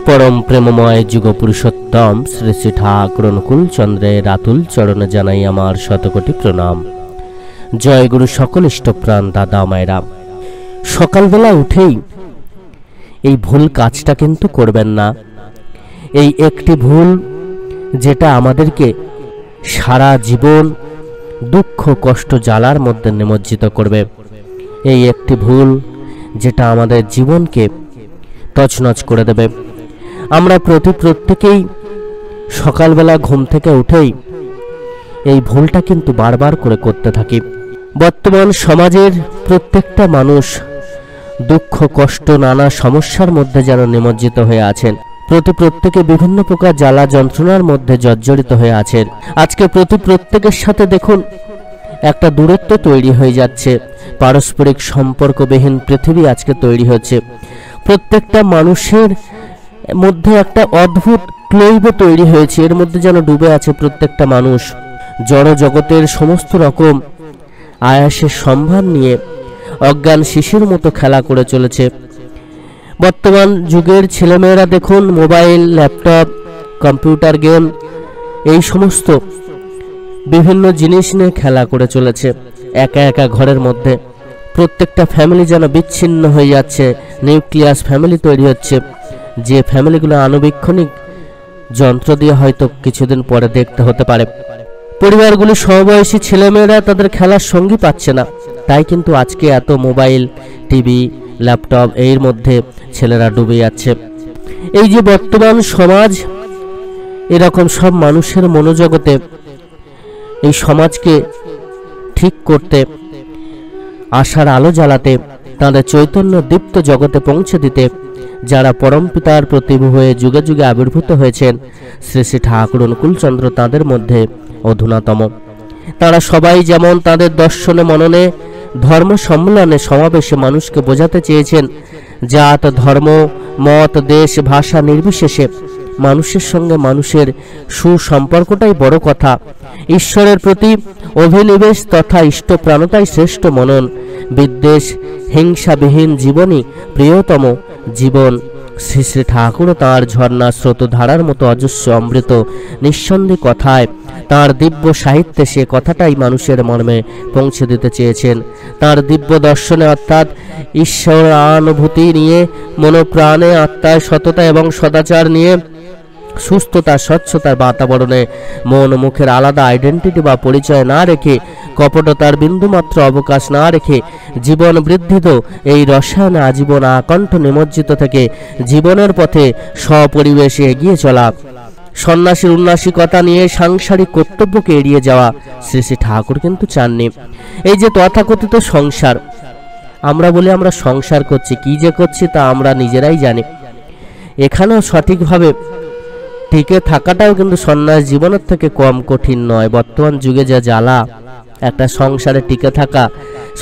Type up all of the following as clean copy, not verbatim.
परम प्रेममय जुग पुरुषोत्तम श्री श्री ठाकुर अनुकूल चंद्रेर आतुल चरणे जानाई आमार शतकोटी प्रणाम। जय गुरु सकल इष्टप्राण दादा मायरा। सकाल बेला उठेई এই ভুল কাজটা কিন্তু করবেন না। এই একটি ভুল যেটা আমাদেরকে সারা জীবন দুঃখ কষ্ট জ্বালার মধ্যে নিমজ্জিত করবে। এই একটি ভুল যেটা আমাদের জীবনকে তছনছ করে দেবে। আমরা প্রত্যেকেই সকালবেলা ঘুম থেকে উঠেই এই ভুলটা কিন্তু বারবার করে করতে থাকি। বর্তমান সমাজের প্রত্যেকটা মানুষ দুঃখ কষ্ট নানা সমস্যার মধ্যে যেন নিমজ্জিত হয়ে আছেন। প্রত্যেকে বিভিন্ন প্রকার জ্বালা যন্ত্রণার মধ্যে জর্জরিত হয়ে আছেন। আজকে প্রত্যেকের সাথে দেখুন একটা দূরত্ব তৈরি হয়ে যাচ্ছে। পারস্পরিক সম্পর্কবিহীন পৃথিবী আজকে তৈরি হচ্ছে। প্রত্যেকটা মানুষের মধ্যে একটা অদ্ভুত ক্লৈব তৈরি হয়েছে। এর মধ্যে যেন ডুবে আছে প্রত্যেকটা মানুষ। জড় জগতের সমস্ত রকম আয়াসের সম্ভার নিয়ে অজ্ঞান শিশুর মতো খেলা করে চলেছে। বর্তমান যুগের ছেলেমেয়েরা দেখুন মোবাইল, ল্যাপটপ, কম্পিউটার গেম এই সমস্ত বিভিন্ন জিনিস নিয়ে খেলা করে চলেছে একা একা ঘরের মধ্যে। প্রত্যেকটা ফ্যামিলি যেন বিচ্ছিন্ন হয়ে যাচ্ছে। নিউক্লিয়াস ফ্যামিলি তৈরি হচ্ছে, যে ফ্যামিলিগুলো আনুবীক্ষণিক যন্ত্র দিয়ে হয়তো কিছুদিন পরে দেখতে হতে পারে। পরিবারগুলি সমবয়সী ছেলেমেয়েরা তাদের খেলার সঙ্গী পাচ্ছে না, তাই কিন্তু আজকে এত মোবাইল, টিভি, ল্যাপটপ এর মধ্যে ছেলেরা ডুবে যাচ্ছে। এই যে বর্তমান সমাজ, এরকম সব মানুষের মনোজগতে এই সমাজকে ঠিক করতে, আশার আলো জ্বালাতে, তাদের চৈতন্য দীপ্ত জগতে পৌঁছে দিতে যারা পরম পিতার প্রতিভু হয়ে যুগে যুগে আবির্ভূত হয়েছেন শ্রী শ্রী ঠাকুর অনুকূলচন্দ্র তাদের মধ্যে অধুনাতম। তারা সবাই যেমন তাদের দর্শনে মননে ধর্ম সম্মেলনে সমাবেশে মানুষকে বোঝাতে চেয়েছেন জাত ধর্ম মত দেশ ভাষা নির্বিশেষে মানুষের সঙ্গে মানুষের সুসম্পর্কটাই বড় কথা। ঈশ্বরের প্রতি অভিনিবেশ তথা ইষ্টপ্রাণতাই শ্রেষ্ঠ মনন। বিদ্বেষ হিংসাবিহীন জীবনই প্রিয়তম জীবন। শ্রী শ্রী ঠাকুর তাঁর ঝর্ণা স্রোতধারার মতো অজস্র অমৃত নিঃসন্দেহ কথায়, তাঁর দিব্য সাহিত্যে সে কথাটাই মানুষের মর্মে পৌঁছে দিতে চেয়েছেন। তাঁর দিব্য দর্শনে অর্থাৎ ঈশ্বরানুভূতি নিয়ে মনোপ্রাণে আত্মায় সততা এবং সদাচার নিয়ে সুস্থতা স্বচ্ছতার বাতাবরণে মন মুখের আলাদা আইডেন্টিটি বা পরিচয় না রেখে, কপটতার বিন্দুমাত্র অবকাশ না রেখে জীবন বৃদ্ধিত এই রসায়নে আজীবন আকণ্ঠ নিমজ্জিত থেকে জীবনের পথে স্বপরিবেশে এগিয়ে চলা, সন্ন্যাসীর উন্নাসিকতা নিয়ে সাংসারিক কর্তব্যকে এড়িয়ে যাওয়া শ্রী শ্রী ঠাকুর কিন্তু চাননি। এই যে তথাকথিত সংসার, আমরা বলি আমরা সংসার করছি, কি যে করছি তা আমরা নিজেরাই জানি। এখানেও সঠিকভাবে টিকে থাকাটাও কিন্তু সন্ন্যাস জীবনের থেকে কম কঠিন নয়। বর্তমান যুগে যা জ্বালা, একটা সংসারে টিকে থাকা,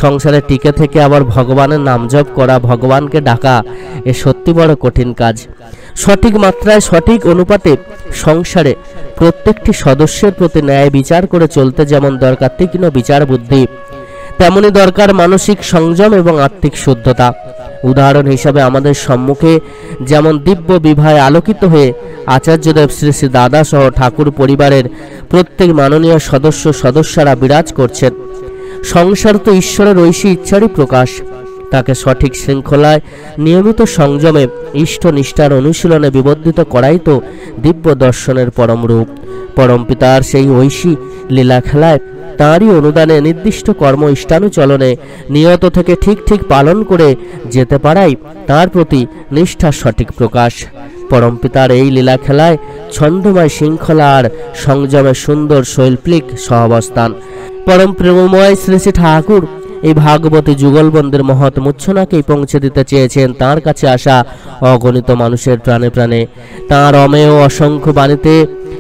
সংসারে টিকে থেকে আবার ভগবানের নাম জপ করা, ভগবানকে ডাকা, এ সত্যি বড় কঠিন কাজ। সঠিক মাত্রায় সঠিক অনুপাতে সংসারে প্রত্যেকটি সদস্যের প্রতি ন্যায় বিচার করে চলতে যেমন দরকার তীক্ষ্ণ বিচার বুদ্ধি, তেমনি দরকার মানসিক সংযম এবং আত্মিক শুদ্ধতা। উদাহরণ হিসাবে আমাদের সম্মুখে যেমন দিব্য বিভায় আলোকিত হয়ে আচার্যদেব শ্রী শ্রী দাদা সহ ঠাকুর পরিবারের প্রত্যেক মাননীয় সদস্যরা বিরাজ করছেন। সংসার তো ঈশ্বরের ঐশী ইচ্ছারই প্রকাশ। তাকে সঠিক শৃঙ্খলায় নিয়মিত সংযমে ইষ্ট নিষ্ঠার অনুশীলনে বিবর্ধিত করাই তো দিব্য দর্শনের পরম রূপ। পরম পিতার সেই ঐশী লীলা খেলায় তাঁরই অনুদানে নির্দিষ্ট কর্ম ইষ্টানুচলনে নিয়ত থেকে ঠিক পালন করে যেতে পারাই তাঁর প্রতি নিষ্ঠার সঠিক প্রকাশ। পরম পিতার এই লীলা খেলায় ছন্দময় শৃঙ্খলা আর সংযমের সুন্দর শৈল্পিক সহাবস্থান। পরম প্রেমময় শ্রী শ্রী ঠাকুর এই ভাগবতী যুগলবন্দের মহৎ মূর্ছনাকেই পৌঁছে দিতে চেয়েছেন তাঁর কাছে আসা অগণিত মানুষের প্রাণে প্রাণে। তাঁর অমেয় অসংখ্য বাণীতে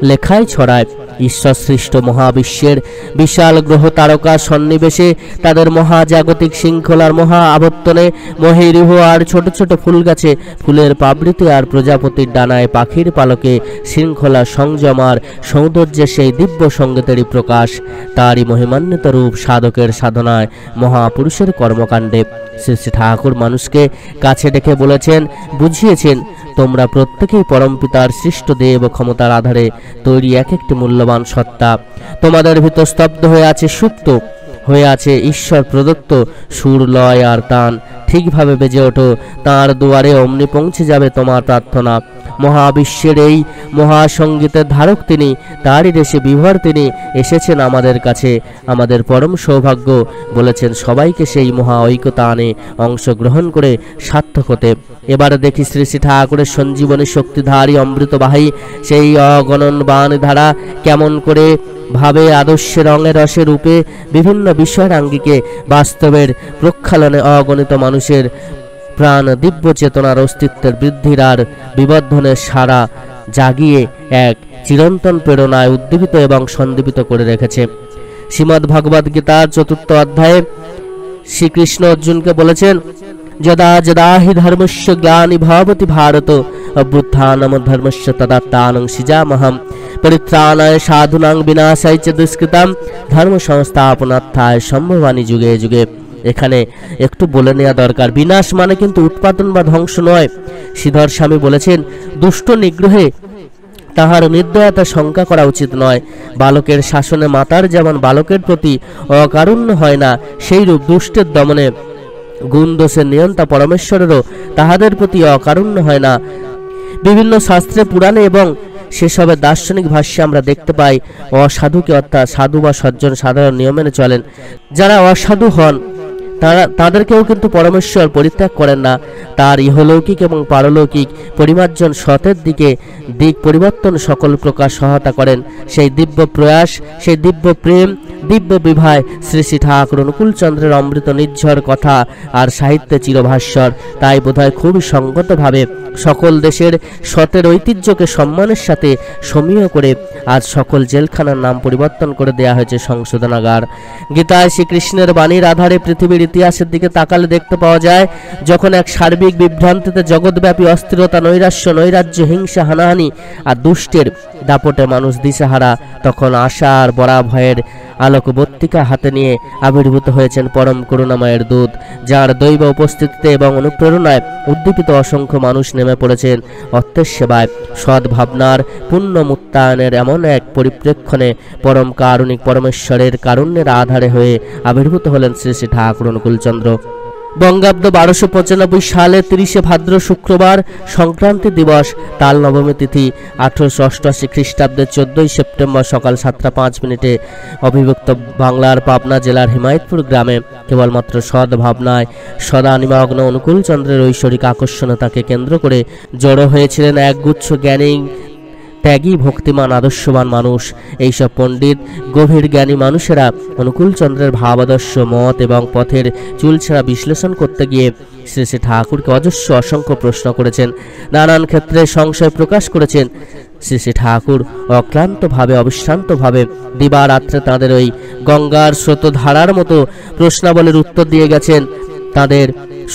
লেখায় ছড়ায় ঈশ্বর সৃষ্ট মহাবিশ্বের বিশাল গ্রহ তারকা সন্নিবেশে তাদের মহাজাগতিক শৃঙ্খলার মহা আবর্তনে মহিরিহ আর ছোট ছোট ফুল গাছে ফুলের পাবড়িতে আর প্রজাপতির ডানায় পাখির পালকে শৃঙ্খলা সংযম আর সৌন্দর্যের সেই দিব্য সঙ্গীতেরই প্রকাশ। তারই মহিমান্বিত রূপ সাধকের সাধনায় মহাপুরুষের কর্মকাণ্ডে শ্রী শ্রী ঠাকুর মানুষকে কাছে ডেকে বলেছেন, বুঝিয়েছেন, তোমরা প্রত্যেকেই পরমপিতার সৃষ্ট দেব ক্ষমতার আধারে তৈরি এক একটি মূল্যবান সত্তা। তোমাদের ভিতর স্তব্ধ হয়ে আছে সুপ্ত হয়ে আছে ঈশ্বর প্রদত্ত সুর, লয় আর তান। ঠিকভাবে বেজে ওঠো, তাঁর দুয়ারে অমনি পৌঁছে যাবে তোমার প্রার্থনা। মহাবিশ্বের এই মহাসঙ্গীতের ধারক তিনি, তারই দেশে বিভর তিনি এসেছেন আমাদের কাছে। আমাদের পরম সৌভাগ্য, বলেছেন সবাইকে সেই মহা ঐক্যতানে অংশগ্রহণ করে সার্থক হতে। এবারে দেখি শ্রী শ্রী ঠাকুরের সঞ্জীবনী শক্তিধারী অমৃতবাহী সেই অগণন বাণ ধারা কেমন করে ভাবে আদর্শে রঙে রসে রূপে বিভিন্ন বিষয়ের আঙ্গিকে বাস্তবের প্রক্ষালনে অগণিত মানুষের প্রাণ দিব্য চেতনার অস্তিত্বের বৃদ্ধির আর বিবর্ধনের সারা জাগিয়ে এক চিরন্তন প্রেরণায় উদ্দীপিত এবং সন্দীপিত করে রেখেছে। শ্রীমদ্ ভগবদ গীতার 4th অধ্যায়ে শ্রীকৃষ্ণ অর্জুনকে বলেছেন, যদা যদা হি ধর্মস্য গ্লানি ভবতি ভারত অভ্যুত্থানম ধর্মস্য তদাত্মানং সৃজামহম পরিত্রাণায় সাধুনাং বিনাশায় চ দুষ্কৃতাম ধর্ম সংস্থাপনার্থায় সম্ভবানি যুগে যুগে। এখানে একটু বলে নেওয়া দরকার, বিনাশ মানে কিন্তু উৎপাদন বা ধ্বংস নয়। শ্রীধর স্বামী বলেছেন, দুষ্ট নিগ্রহে তাহার নির্দয়তা শঙ্কা করা উচিত নয়। বালকের শাসনে মাতার যেমন বালকের প্রতি অকারুণ্য হয় না, সেইরূপ দুষ্টের দমনে গুণ দোষের নিয়ন্তা পরমেশ্বরেরও তাহাদের প্রতি অকারুণ্য হয় না। বিভিন্ন শাস্ত্রে, পুরাণে এবং সেসবের দার্শনিক ভাষ্যে আমরা দেখতে পাই, অসাধুকে অর্থাৎ সাধু বা সজ্জন সাধারণ নিয়ম মেনে চলেন। যারা অসাধু হন তাদেরকেও কিন্তু পরমেশ্বর পরিত্যাগ করেন না। তার ইহলৌকিক এবং পারলৌকিক পরিমার্জন সতের দিক পরিবর্তন সকল প্রকার সহায়তা করেন। সেই দিব্য প্রয়াস, সেই দিব্য প্রেম, দিব্য বিভায় শ্রী শ্রী ঠাকুর অনুকূলচন্দ্রের অমৃত নির্ঝর কথা আর সাহিত্যে চিরভাস্বর। তাই বোধহয় খুবই সঙ্গতভাবে সকল দেশের সতের ঐতিহ্যকে সম্মানের সাথে সমীহ করে আজ সকল জেলখানার নাম পরিবর্তন করে দেয়া হয়েছে সংশোধনাগার। গীতায় শ্রীকৃষ্ণের বাণীর আধারে পৃথিবীর ইতিহাসের দিকে তাকালে দেখতে পাওয়া যায়, যখন এক সার্বিক বিভ্রান্তিতে জগৎব্যাপী অস্থিরতা, নৈরাজ্য, হিংসা, হানাহানি আর দুষ্টের দাপটে মানুষ দিশেহারা, তখন আশা আর বরা ভয়ের আলোকবর্তিকা হাতে নিয়ে আবির্ভূত হয়েছেন পরম করুণাময়ের দূত, যার দৈব উপস্থিতিতে এবং অনুপ্রেরণায় উদ্দীপিত অসংখ্য মানুষ নেমে পড়েছেন অর্থের সেবায়। সদ্ভাবনার পূর্ণ মুক্তায়নের এমন এক পরিপ্রেক্ষণে পরম কারুণিক পরমেশ্বরের কারুণ্যের আধারে হয়ে আবির্ভূত হলেন শ্রী শ্রী ঠাকুর অনুকূলচন্দ্র। বঙ্গাব্দ 1295 সালে 30 ভাদ্র শুক্রবার সংক্রান্তি দিবস, তাল নবমী তিথি, 1888 খ্রিস্টাব্দের 14 সেপ্টেম্বর সকাল 7:05 অবিভক্ত বাংলার পাবনা জেলার হিমায়তপুর গ্রামে কেবলমাত্র সদ্ভাবনায় সদা নিমগ্ন অনুকূলচন্দ্রের ঐশ্বরিক আকর্ষণতাকে কেন্দ্র করে জড়ো হয়েছিলেন একগুচ্ছ জ্ঞানী, ত্যাগী, ভক্তিমান, আদর্শবান মানুষ। এইসব পণ্ডিত, গভীর জ্ঞানী মানুষেরা অনুকূলচন্দ্রের ভাবাদর্শ, মত এবং পথের চুলছেড়া বিশ্লেষণ করতে গিয়ে শ্রী শ্রী ঠাকুরকে অজস্র অসংখ্য প্রশ্ন করেছেন, নানান ক্ষেত্রে সংশয় প্রকাশ করেছেন। শ্রী শ্রী ঠাকুর অক্লান্তভাবে, অবিশ্রান্তভাবে দিবারাত্রে তাঁদের ওই গঙ্গার স্রোতধারার মতো প্রশ্নাবলীর উত্তর দিয়ে গেছেন, তাদের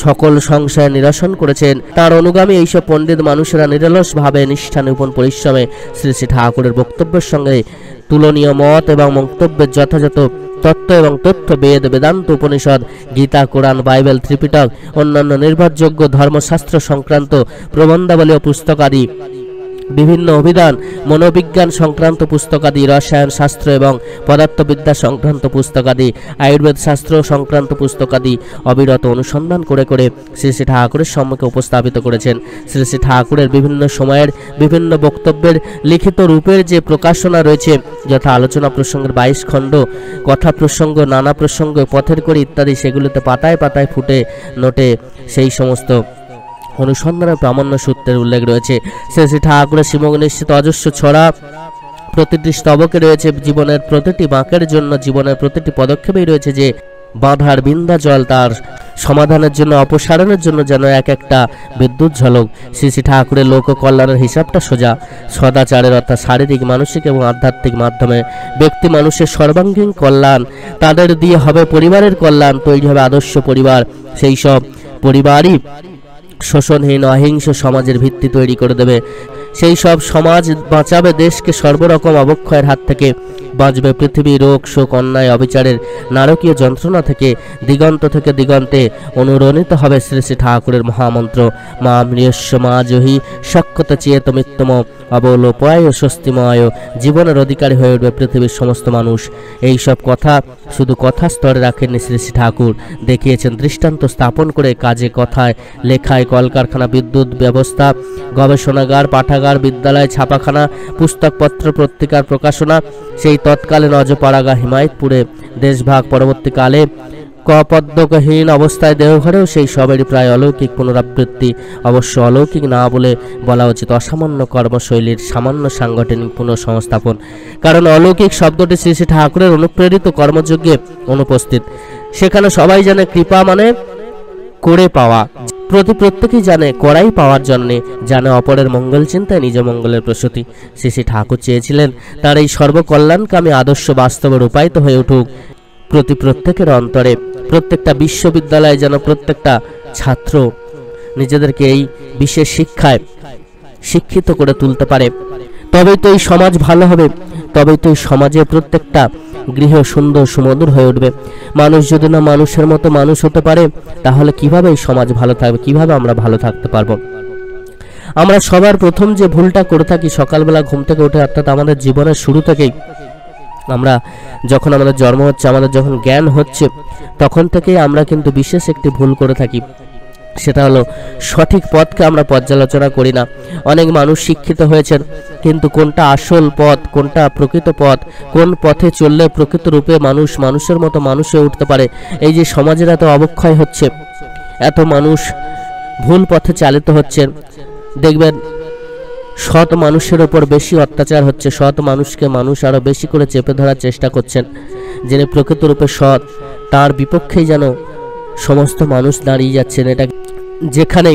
সকল সংশয় নিরসন করেছেন। তার অনুগামী এইসব পণ্ডিত মানুষেরা নিরলসভাবে, নিষ্ঠা, নিপুণ পরিশ্রমে শ্রী শ্রী ঠাকুরের বক্তব্যের সঙ্গে তুলনীয় মত এবং মন্তব্যের যথাযথ তত্ত্ব এবং তথ্য, বেদ, বেদান্ত, উপনিষদ, গীতা, কোরআন, বাইবেল, ত্রিপিটক, অন্যান্য নির্ভরযোগ্য ধর্মশাস্ত্র সংক্রান্ত প্রবন্ধাবলী ও পুস্তকাদি, বিভিন্ন অভিধান, মনোবিজ্ঞান সংক্রান্ত পুস্তকাদি, রসায়ন শাস্ত্র এবং পদার্থবিদ্যা সংক্রান্ত পুস্তকাদি, আয়ুর্বেদ শাস্ত্র সংক্রান্ত পুস্তকাদি অবিরত অনুসন্ধান করে করে শ্রী শ্রী ঠাকুরের সম্মুখে উপস্থাপিত করেছেন। শ্রী শ্রী ঠাকুরের বিভিন্ন সময়ের বিভিন্ন বক্তব্যের লিখিত রূপের যে প্রকাশনা রয়েছে, যথা আলোচনা প্রসঙ্গের 22 খণ্ড, কথা প্রসঙ্গ, নানা প্রসঙ্গ, পথের কড়ি ইত্যাদি, সেগুলোতে পাতায় পাতায় ফুটে নোটে সেই সমস্ত অনুসন্ধানের প্রামাণ্য সূত্রের উল্লেখ রয়েছে। শ্রী শ্রী ঠাকুরের শ্রীমুখ নিশ্চিত অজস্র ছড়া, প্রতিটি স্তবকে রয়েছে জীবনের প্রতিটি বাঁকের জন্য, জীবনের প্রতিটি পদক্ষেপেই রয়েছে যে বাঁধার বিন্দা জল, তার সমাধানের জন্য, অপসারণের জন্য যেন এক একটা বিদ্যুৎ ঝলক। শ্রী শ্রী ঠাকুরের লোক কল্যাণের হিসাবটা সোজা। সদাচারের অর্থাৎ শারীরিক, মানসিক এবং আধ্যাত্মিক মাধ্যমে ব্যক্তি মানুষের সর্বাঙ্গীন কল্যাণ, তাদের দিয়ে হবে পরিবারের কল্যাণ, তৈরি হবে আদর্শ পরিবার। সেই সব পরিবারই শোষণহীন, অহিংস সমাজের ভিত্তি তৈরি করে দেবে। সেই সব সমাজ বাঁচাবে দেশকে সর্বরকম অবক্ষয়ের হাত থেকে, বাঁচবে পৃথিবী রোগ শোক অন্যায় অবিচারের নারকীয় যন্ত্রণা থেকে, দিগন্ত থেকে দিগন্তে অনুরণিত হবে শ্রী শ্রী ঠাকুরের মহামন্ত্র মা মৃয়স্য মা জহি সক্ষত চেত মৃত্যুম অবলোপায় স্বস্তিময়। জীবনের অধিকারী হয়ে উঠবে পৃথিবীর সমস্ত মানুষ। এই সব কথা শুধু কথা স্তরে রাখেননি শ্রী শ্রী ঠাকুর, দেখিয়েছেন দৃষ্টান্ত স্থাপন করে কাজে কথায় লেখায়, কলকারখানা বিদ্যুৎ ব্যবস্থা গবেষণাগার পাঠাগার বিদ্যালয় ছাপাখানা পুস্তকপত্র পত্রিকার প্রকাশনা, সেই তৎকালীন অজপাড়াগা হিমায়তপুরে দেশভাগ পরবর্তীকালে কপদ্মহীন অবস্থায় দেওঘরেও সেই সবেরই প্রায় অলৌকিক পুনরাবৃত্তি। অবশ্য অলৌকিক না বলে বলা উচিত অসামান্য কর্মশৈলীর সামান্য সাংগঠনিক পুনঃসংস্থাপন, কারণ অলৌকিক শব্দটি শ্রী শ্রী ঠাকুরের অনুপ্রেরিত কর্মযজ্ঞে অনুপস্থিত। সেখানে সবাই জানে কৃপা মানে করে পাওয়া, প্রত্যেকেই জানে করাই পাওয়ার জন্যে, জানে অপরের মঙ্গল চিন্তায় নিজ মঙ্গলের প্রসূতি। শ্রী শ্রী ঠাকুর চেয়েছিলেন তার এই সর্বকল্যাণকামী আদর্শ বাস্তবে রূপায়িত হয়ে উঠুক প্রত্যেকের অন্তরে। প্রত্যেকটা বিশ্ববিদ্যালয়ে যেন প্রত্যেকটা ছাত্র নিজেদেরকে এই বিশেষ শিক্ষায় শিক্ষিত করে তুলতে পারে, তবেই তো এই সমাজ ভালো হবে, তবেই তো এই সমাজে প্রত্যেকটা গৃহ সুন্দর সুমধুর হয়ে উঠবে। মানুষ যদি না মানুষের মতো মানুষ হতে পারে, তাহলে কিভাবে এই সমাজ ভালো থাকবে, কিভাবে আমরা ভালো থাকতে পারবো? আমরা সবার প্রথম যে ভুলটা করে থাকি সকালবেলা ঘুম থেকে উঠে, অর্থাৎ আমাদের জীবনের শুরু থেকেই, আমরা যখন আমাদের জন্ম হচ্ছে, আমাদের যখন জ্ঞান হচ্ছে, তখন থেকেই আমরা কিন্তু বিশেষ একটি ভুল করে থাকি। সেটা হলো সঠিক পথকে আমরা পর্যালোচনা করি না। অনেক মানুষ শিক্ষিত হয়েছেন, কিন্তু কোনটা আসল পথ, কোনটা প্রকৃত পথ, কোন পথে চললে প্রকৃত রূপে মানুষ মানুষের মতো মানুষ হয়ে উঠতে পারে, এই যে সমাজের এত অবক্ষয় হচ্ছে, এত মানুষ ভুল পথে চালিত হচ্ছেন, দেখবেন সৎ মানুষের ওপর বেশি অত্যাচার হচ্ছে, সৎ মানুষকে মানুষ আরো বেশি করে চেপে ধরার চেষ্টা করছেন। যিনি প্রকৃত রূপে সৎ, তার বিপক্ষেই যেন সমস্ত মানুষ দাঁড়িয়ে যাচ্ছেন। এটা যেখানে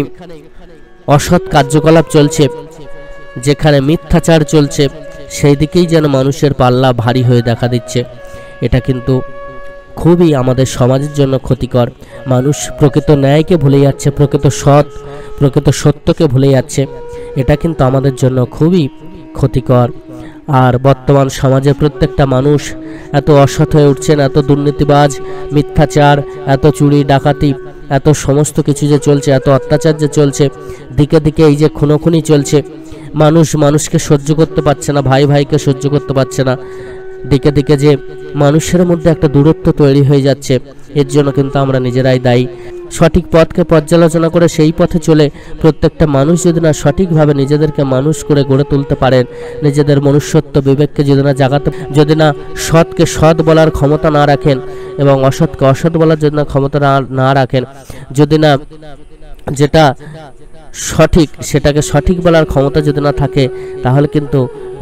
অসৎ কার্যকলাপ চলছে, যেখানে মিথ্যাচার চলছে, সেই দিকেই যেন মানুষের পাল্লা ভারী হয়ে দেখা দিচ্ছে। এটা কিন্তু খুবই আমাদের সমাজের জন্য ক্ষতিকর। মানুষ প্রকৃত ন্যায়কে ভুলে যাচ্ছে, প্রকৃত সত্যকে ভুলে যাচ্ছে। এটা কিন্তু আমাদের জন্য খুবই ক্ষতিকর। আর বর্তমান সমাজে প্রত্যেকটা মানুষ এত অসৎ হয়ে উঠছেন, এত দুর্নীতিবাজ, মিথ্যাচার, এত চুরি ডাকাতি, এত সমস্ত কিছু যে চলছে, এত অত্যাচার যে চলছে, দিকে দিকে এই যে খুনোখুনি চলছে, মানুষ মানুষকে সহ্য করতে পারছে না, ভাই ভাইকে সহ্য করতে পারছে না, দিকে দিকে যে মানুষের মধ্যে একটা দূরত্ব তৈরি হয়ে যাচ্ছে, এর জন্য কিন্তু আমরা নিজেরাই দায়ী। সঠিক পথকে পর্যালোচনা করে সেই পথে চলে প্রত্যেকটা মানুষ যদি না সঠিকভাবে নিজেদেরকে মানুষ করে গড়ে তুলতে পারেন, নিজেদের মনুষ্যত্ব বিবেককে যদি না জাগাতে, যদি না সৎকে সৎ বলার ক্ষমতা না রাখেন এবং অসৎকে অসৎ বলার জন্য ক্ষমতা না রাখেন, যদি না যেটা সঠিক সেটাকে সঠিক বলার ক্ষমতা যদি না থাকে, তাহলে কিন্তু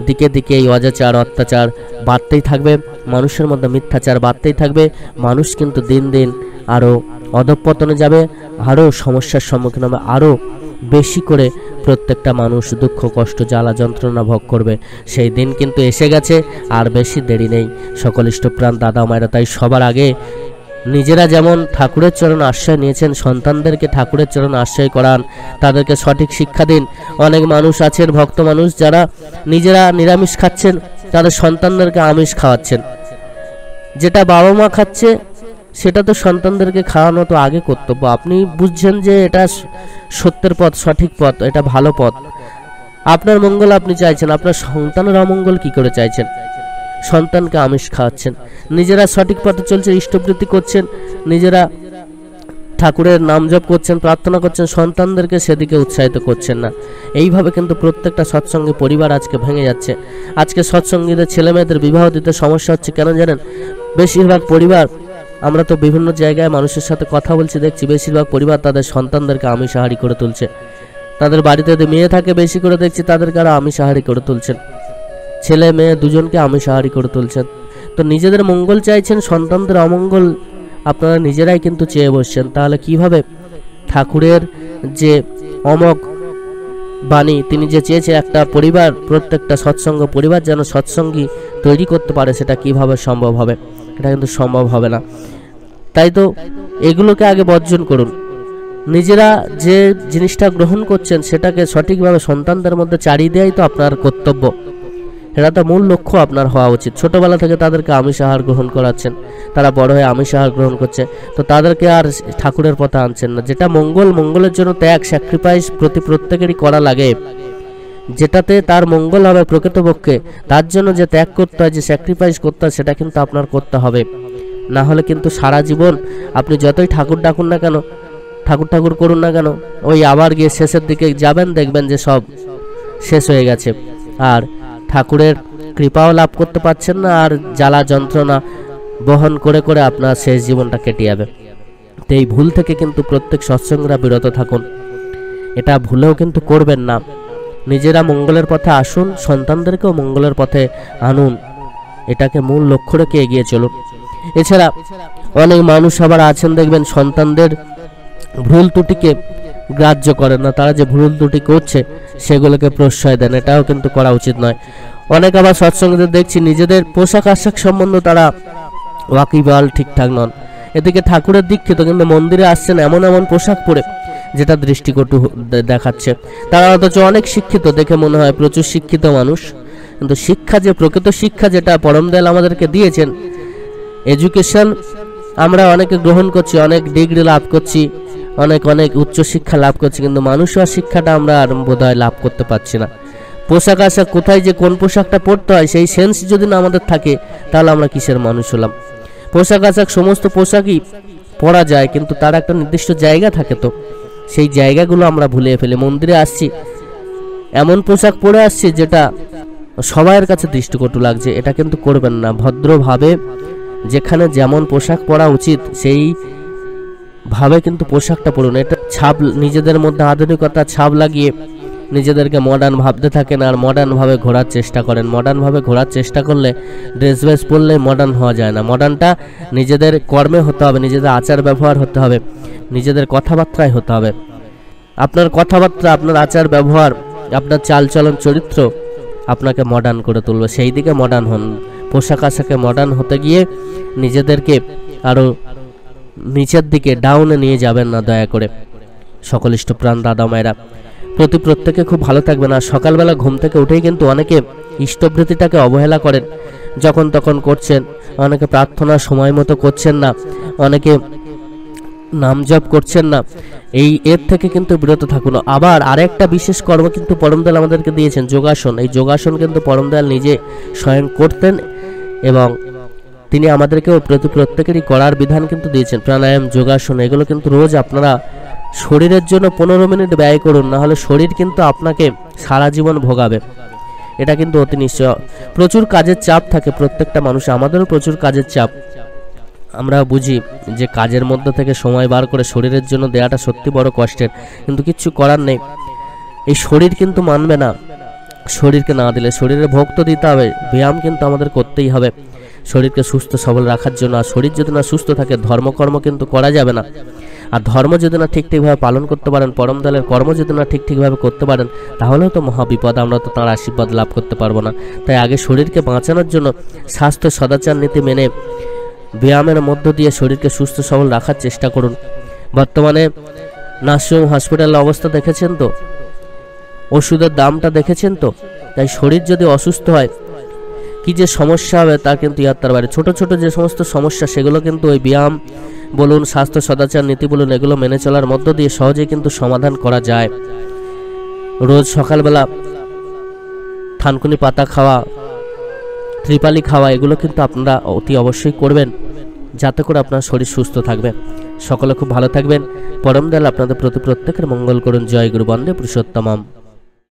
দিকে দিকে এই অত্যাচার বাড়তেই থাকবে, মানুষের মধ্যে মিথ্যাচার বাড়তেই থাকবে। মানুষ কিন্তু দিন দিন আরও অধঃপতনে যাবে, আরও সমস্যার সম্মুখীন হবে, আরও বেশি করে প্রত্যেকটা মানুষ দুঃখ কষ্ট জ্বালা যন্ত্রণা ভোগ করবে। সেই দিন কিন্তু এসে গেছে, আর বেশি দেরি নেই। সকল ইষ্টপ্রাণ দাদা মায়েরা তাই সবার আগে নিজেরা যেমন ঠাকুরের চরণ আশ্রয় নিয়েছেন, সন্তানদেরকে ঠাকুরের চরণ আশ্রয় করান, তাদেরকে সঠিক শিক্ষা দিন। অনেক মানুষ আছেন, ভক্ত মানুষ, যারা নিজেরা নিরামিষ খাচ্ছেন, তাদের সন্তানদেরকে আমিষ খাওয়াচ্ছেন। যেটা বাবা মা খাচ্ছে সেটা তো সন্তানদেরকে খাওয়ানো তো আগে কর্তব্য। আপনি বুঝছেন যে এটা সত্যের পথ, সঠিক পথ, এটা ভালো পথ, আপনার মঙ্গল আপনি চাইছেন, আপনার সন্তানের অমঙ্গল কি করে চাইছেন? সন্তানকে আমিষ খাওয়াচ্ছেন, নিজেরা সঠিক পথে চলছেন, ইষ্টবৃত্তি করছেন, নিজেরা ঠাকুরের নাম জপ করছেন, প্রার্থনা করছেন, সন্তানদেরকে সেদিকে উৎসাহিত করছেন না। এইভাবে কিন্তু প্রত্যেকটা সৎসঙ্গী পরিবার আজকে ভেঙে যাচ্ছে। আজকে সৎসঙ্গীদের ছেলে মেয়েদের বিবাহ দিতে সমস্যা হচ্ছে কেন জানেন? বেশিরভাগ পরিবার, আমরা তো বিভিন্ন জায়গায় মানুষের সাথে কথা বলছি, দেখছি বেশিরভাগ পরিবার তাদের সন্তানদেরকে আমিষাহারি করে তুলছে। তাদের বাড়িতে যদি মেয়ে থাকে বেশি করে দেখছি তাদেরকে আরও আমিষাহারি করে তুলছেন, ছেলে মেয়ে দুজনকে আমিষাহারি করে তুলছেন। তো নিজেদের মঙ্গল চাইছেন, সন্তানদের অমঙ্গল আপনারা নিজেরাই কিন্তু চেয়ে বসছেন। তাহলে কিভাবে ঠাকুরের যে অমোঘ বাণী, তিনি যে চেয়েছে একটা পরিবার, প্রত্যেকটা সৎসঙ্গ পরিবার যেন সৎসঙ্গী তৈরি করতে পারে, সেটা কিভাবে সম্ভব হবে? এটা কিন্তু সম্ভব হবে না। তাই তো এগুলোকে আগে বর্জন করুন। নিজেরা যে জিনিসটা গ্রহণ করছেন সেটাকে সঠিকভাবে সন্তানদের মধ্যে চালিয়ে দেওয়াই তো আপনার কর্তব্য। এটা তো মূল লক্ষ্য আপনার হওয়া উচিত। ছোটবেলা থেকে তাদেরকে আমিষ আহার গ্রহণ করাচ্ছেন, তারা বড় হয়ে আমিষ আহার গ্রহণ করছে, তো তাদেরকে আর ঠাকুরের পথে আনছেন না। যেটা মঙ্গলের জন্য ত্যাগ স্যাক্রিফাইস প্রত্যেকেরই করা লাগে, যেটাতে তার মঙ্গল হবে প্রকৃতপক্ষে, তার জন্য যে ত্যাগ করতে হয়, যে স্যাক্রিফাইস করতে হয়, সেটা কিন্তু আপনার করতে হবে। না হলে কিন্তু সারা জীবন আপনি যতই ঠাকুর ডাকুন না কেন, ঠাকুর করুন না কেন, ওই আবার গিয়ে শেষের দিকে যাবেন, দেখবেন যে সব শেষ হয়ে গেছে, আর ঠাকুরের কৃপাও লাভ করতে পারছেন না, আর জ্বালা যন্ত্রণা বহন করে করে আপনার শেষ জীবনটা কেটে যাবে। তো এই ভুল থেকে কিন্তু প্রত্যেক সৎসঙ্গীরা বিরত থাকুন, এটা ভুলেও কিন্তু করবেন না। নিজেরা মঙ্গলের পথে আসুন, সন্তানদেরকেও মঙ্গলের পথে আনুন, এটাকে মূল লক্ষ্য রেখে এগিয়ে চলুন। এছাড়া অনেক মানুষ আবার আছেন দেখবেন সন্তানদের ভুল ত্রুটিকে গ্রাহ্য করেন না, তারা যে ভুল ত্রুটি করছে সেগুলোকে প্রশ্রয় দেন, এটাও কিন্তু করা উচিত নয়। অনেক আবার সৎসঙ্গীদের দেখছি নিজেদের পোশাক আশাক সম্বন্ধে তারা ওয়াকিবহাল ঠিকঠাক নন। এদিকে ঠাকুরের দীক্ষিত কিন্তু মন্দিরে আসছেন এমন এমন পোশাক পরে যেটা দৃষ্টিকটু দেখাচ্ছে। তারা অথচ অনেক শিক্ষিত, দেখে মনে হয় প্রচুর শিক্ষিত মানুষ, কিন্তু শিক্ষা যে প্রকৃত শিক্ষা যেটা পরম দয়াল আমাদেরকে দিয়েছেন, এডুকেশন আমরা অনেকে গ্রহণ করছি, অনেক ডিগ্রি লাভ করছি, অনেক উচ্চ শিক্ষা লাভ করছি, কিন্তু মানুষ হওয়ার শিক্ষাটা আমরা আর বোধহয় লাভ করতে পারছি না। পোশাক আশাক কোথায় যে কোন পোশাকটা পরতে হয় সেই সেন্স যদি না আমাদের থাকে, তাহলে আমরা কিসের মানুষ হলাম? পোশাক আশাক সমস্ত পোশাকই পরা যায়, কিন্তু তার একটা নির্দিষ্ট জায়গা থাকে, তো সেই জায়গাগুলো আমরা ভুলে ফেলি। মন্দিরে আসছি এমন পোশাক পরে আসছি যেটা সবার কাছে দৃষ্টিকটু লাগছে, এটা কিন্তু করবেন না। ভদ্রভাবে যেখানে যেমন পোশাক পরা উচিত সেই ভাবে কিন্তু পোশাকটা পরুন। এটা ছাপ নিজেদের মধ্যে আধুনিকতার ছাপ লাগিয়ে নিজেদেরকে মডার্ন ভাবতে থাকেন, আর মডার্ন ভাবে ঘোরার চেষ্টা করেন। মডার্ন ভাবে ঘোরার চেষ্টা করলে ড্রেস বেস পরলে মডার্ন হওয়া যায় না। মডার্নটা নিজেদের কর্মে হতে হবে, নিজেদের আচার ব্যবহার হতে হবে, নিজেদের কথাবার্তায় হতে হবে। আপনার কথাবার্তা, আপনার আচার ব্যবহার, আপনার চালচলন চরিত্র আপনাকে মডার্ন করে তুলবে, সেই দিকে মডার্ন হন। পোশাক আশাকে মডার্ন হতে গিয়ে নিজেদেরকে আরও নিচের দিকে ডাউনে নিয়ে যাবেন না দয়া করে। সকল ইষ্টপ্রাণ দাদা মায়েরা প্রত্যেকে খুব ভালো থাকবেন। আর সকালবেলা ঘুম থেকে উঠেই কিন্তু অনেকে ইষ্টবৃত্তিটাকে অবহেলা করেন, যখন তখন করছেন, অনেকে প্রার্থনা সময় মতো করছেন না, অনেকে নাম জপ করছেন না। এর থেকে কিন্তু বিরত থাকুন। আবার আরেকটা বিশেষ কর্ম কিন্তু পরমদয়াল আমাদেরকে দিয়েছেন, যোগাসন। এই যোগাসন কিন্তু পরমদয়াল নিজে স্বয়ং করতেন এবং তিনি আমাদেরকেও প্রত্যেকেরই করার বিধান কিন্তু দিয়েছেন। প্রাণায়াম, যোগাসন এগুলো কিন্তু রোজ আপনারা শরীরের জন্য 15 মিনিট ব্যয় করুন, না হলে শরীর কিন্তু আপনাকে সারা জীবন ভোগাবে। এটা কিন্তু অতি নিশ্চয়। প্রচুর কাজের চাপ থাকে প্রত্যেকটা মানুষ, আমাদেরও প্রচুর কাজের চাপ। আমরা বুঝি যে কাজের মধ্যে থেকে সময় বার করে শরীরের জন্য দেওয়াটা সত্যি বড় কষ্টের, কিন্তু কিচ্ছু করার নেই। এই শরীর কিন্তু মানবে না, শরীরকে না দিলে শরীরে ভোগ তো দিতে হবে, ব্যায়াম কিন্তু আমাদের করতেই হবে শরীরকে সুস্থ সবল রাখার জন্য। আর শরীর যদি না সুস্থ থাকে ধর্মকর্ম কিন্তু করা যাবে না। আর ধর্ম যদি না ঠিকভাবে পালন করতে পারেন, পরম দয়ালের কর্ম যদি না ঠিকভাবে করতে পারেন, তাহলেও তো মহাবিপদ, আমরা তো তার আশীর্বাদ লাভ করতে পারবো না। তাই আগে শরীরকে বাঁচানোর জন্য স্বাস্থ্য সদাচার নীতি মেনে ব্যায়ামের মধ্য দিয়ে শরীরকে সুস্থ সবল রাখার চেষ্টা করুন। বর্তমানে নার্সিং হসপিটালের অবস্থা দেখেছেন তো, ওষুধের দামটা দেখেছেন তো। তাই শরীর যদি অসুস্থ হয় কি যে সমস্যা হবে তা কিন্তু ইয়াত্তার বাইরে। ছোট ছোট যে সমস্ত সমস্যা সেগুলো কিন্তু ওই ব্যায়াম বলুন, স্বাস্থ্য সদাচার নীতি বলুন, এগুলো মেনে চলার মধ্য দিয়ে সহজেই কিন্তু সমাধান করা যায়। রোজ সকালবেলা থানকুনি পাতা খাওয়া, ত্রিপালি খাওয়া, এগুলো কিন্তু আপনারা অতি অবশ্যই করবেন, যাতে করে আপনার শরীর সুস্থ থাকবে। সকলে খুব ভালো থাকবেন। পরম দয়াল আপনাদের প্রত্যেকের মঙ্গল করুন। জয় গুরু বন্দে পুরুষোত্তমম।